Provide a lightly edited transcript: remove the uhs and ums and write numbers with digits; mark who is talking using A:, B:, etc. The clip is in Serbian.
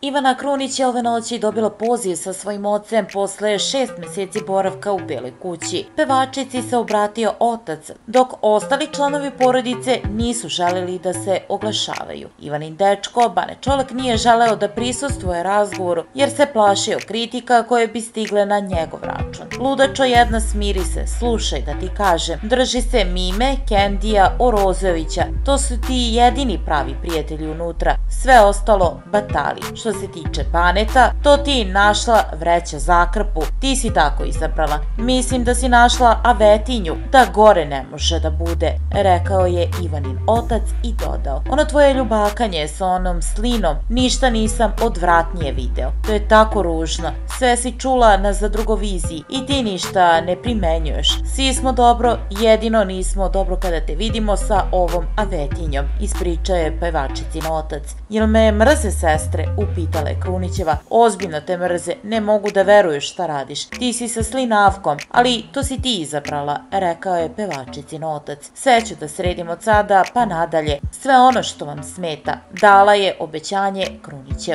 A: Ivana Krunić je ove noći dobila poziv sa svojim ocem posle 6 meseci boravka u Beloj kući. Pevačici se obratio otac, dok ostali članovi porodice nisu želeli da se oglašavaju. Ivanin dečko, Bane Čolak, nije želeo da prisustvuje razgovoru jer se plašio kritika koje bi stigle na njegov račun. Ludačo jedna, smiri se, slušaj da ti kažem, drži se Mime, Kendija, Orozovića, to su ti jedini pravi prijatelji unutra, sve ostalo batali. Što se tiče Baneta, to ti našla vreća zakrpu, ti si tako izabrala. Mislim da si našla avetinju, da gore ne može da bude, rekao je Ivanin otac i dodao. Ono tvoje ljubakanje sa onom Slinom, ništa nisam odvratnije video. To je tako ružno, sve si čula na zadrugoviziji i ti ništa ne primenjuješ. Svi smo dobro, jedino nismo dobro kada te vidimo sa ovom avetinjom, ispričao je pevačicin otac. Jel me mrze sestre? Upitala je Krunićeva. Ozbiljno te mrze, ne mogu da veruješ šta radiš. Ti si sa Slinavkom, ali to si ti izabrala, rekao je pevačicin otac. Sve ću da sredim od sada pa nadalje, sve ono što vam smeta, dala je obećanje Krunićeva.